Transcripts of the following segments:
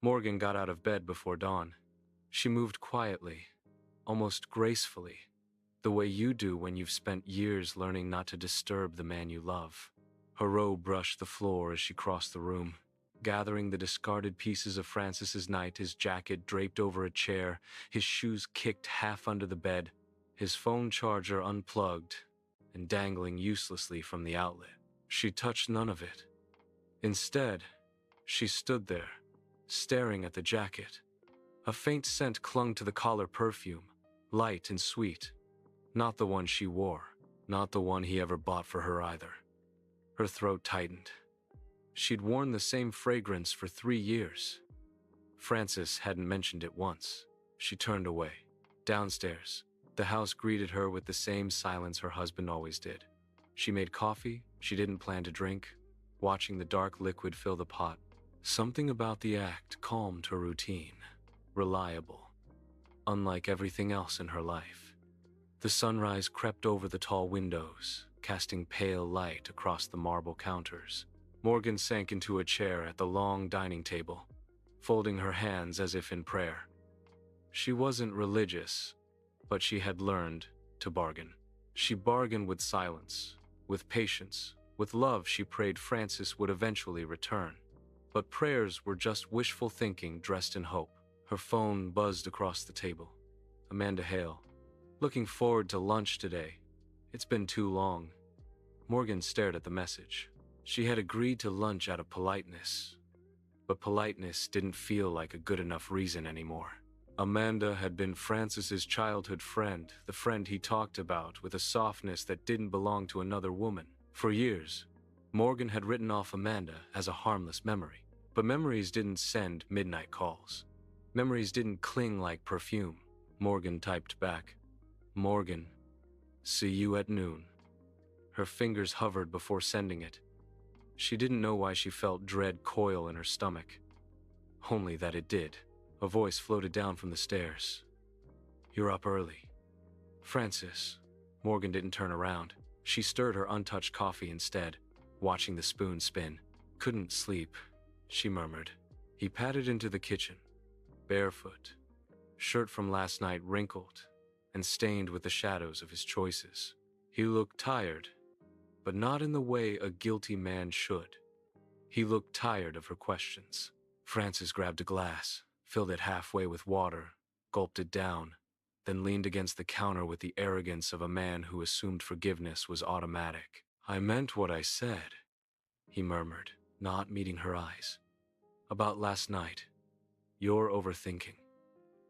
Morgan got out of bed before dawn. She moved quietly, almost gracefully, the way you do when you've spent years learning not to disturb the man you love. Her robe brushed the floor as she crossed the room, gathering the discarded pieces of Francis's night, his jacket draped over a chair, his shoes kicked half under the bed, his phone charger unplugged and dangling uselessly from the outlet. She touched none of it. Instead, she stood there, staring at the jacket. A faint scent clung to the collar, perfume, light and sweet. Not the one she wore, not the one he ever bought for her either. Her throat tightened. She'd worn the same fragrance for 3 years. Francis hadn't mentioned it once. She turned away. Downstairs, the house greeted her with the same silence her husband always did. She made coffee she didn't plan to drink, watching the dark liquid fill the pot. Something about the act calmed her routine. Reliable, unlike everything else in her life. The sunrise crept over the tall windows, casting pale light across the marble counters. Morgan sank into a chair at the long dining table, folding her hands as if in prayer. She wasn't religious, but she had learned to bargain. She bargained with silence, with patience, with love. She prayed Francis would eventually return. But prayers were just wishful thinking dressed in hope. Her phone buzzed across the table. Amanda Hale. Looking forward to lunch today. It's been too long. Morgan stared at the message. She had agreed to lunch out of politeness, but politeness didn't feel like a good enough reason anymore. Amanda had been Francis's childhood friend, the friend he talked about with a softness that didn't belong to another woman. For years, Morgan had written off Amanda as a harmless memory. But memories didn't send midnight calls. Memories didn't cling like perfume. Morgan typed back, "Morgan, see you at noon." Her fingers hovered before sending it. She didn't know why she felt dread coil in her stomach. Only that it did. A voice floated down from the stairs. "You're up early." "Francis." Morgan didn't turn around. She stirred her untouched coffee instead, watching the spoon spin. "Couldn't sleep," she murmured. He padded into the kitchen, barefoot, shirt from last night wrinkled and stained with the shadows of his choices. He looked tired, but not in the way a guilty man should. He looked tired of her questions. Francis grabbed a glass, filled it halfway with water, gulped it down, then leaned against the counter with the arrogance of a man who assumed forgiveness was automatic. "I meant what I said," he murmured, not meeting her eyes. "About last night. You're overthinking."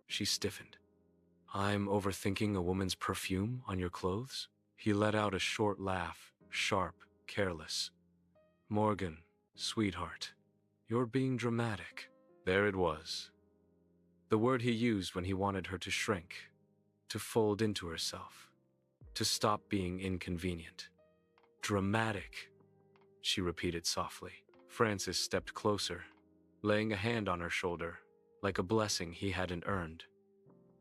She stiffened. "I'm overthinking a woman's perfume on your clothes?" He let out a short laugh, sharp, careless. "Morgan, sweetheart, you're being dramatic." There it was. The word he used when he wanted her to shrink, to fold into herself, to stop being inconvenient. "Dramatic," she repeated softly. Francis stepped closer, laying a hand on her shoulder, like a blessing he hadn't earned.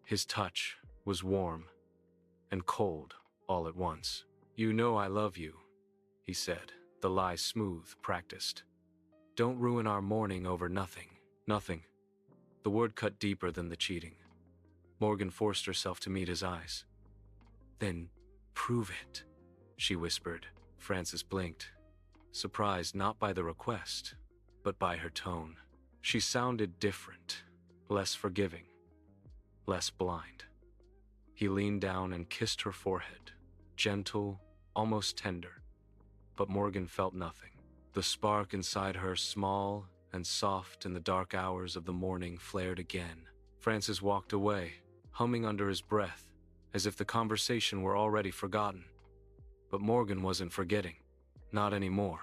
His touch was warm and cold all at once. "You know I love you," he said, the lie smooth, practiced. "Don't ruin our morning over nothing." Nothing. The word cut deeper than the cheating. Morgan forced herself to meet his eyes. "Then prove it," she whispered. Francis blinked, surprised not by the request, but by her tone. She sounded different, less forgiving, less blind. He leaned down and kissed her forehead, gentle, almost tender. But Morgan felt nothing. The spark inside her, small and soft in the dark hours of the morning, flared again. Francis walked away, humming under his breath, as if the conversation were already forgotten. But Morgan wasn't forgetting. Not anymore.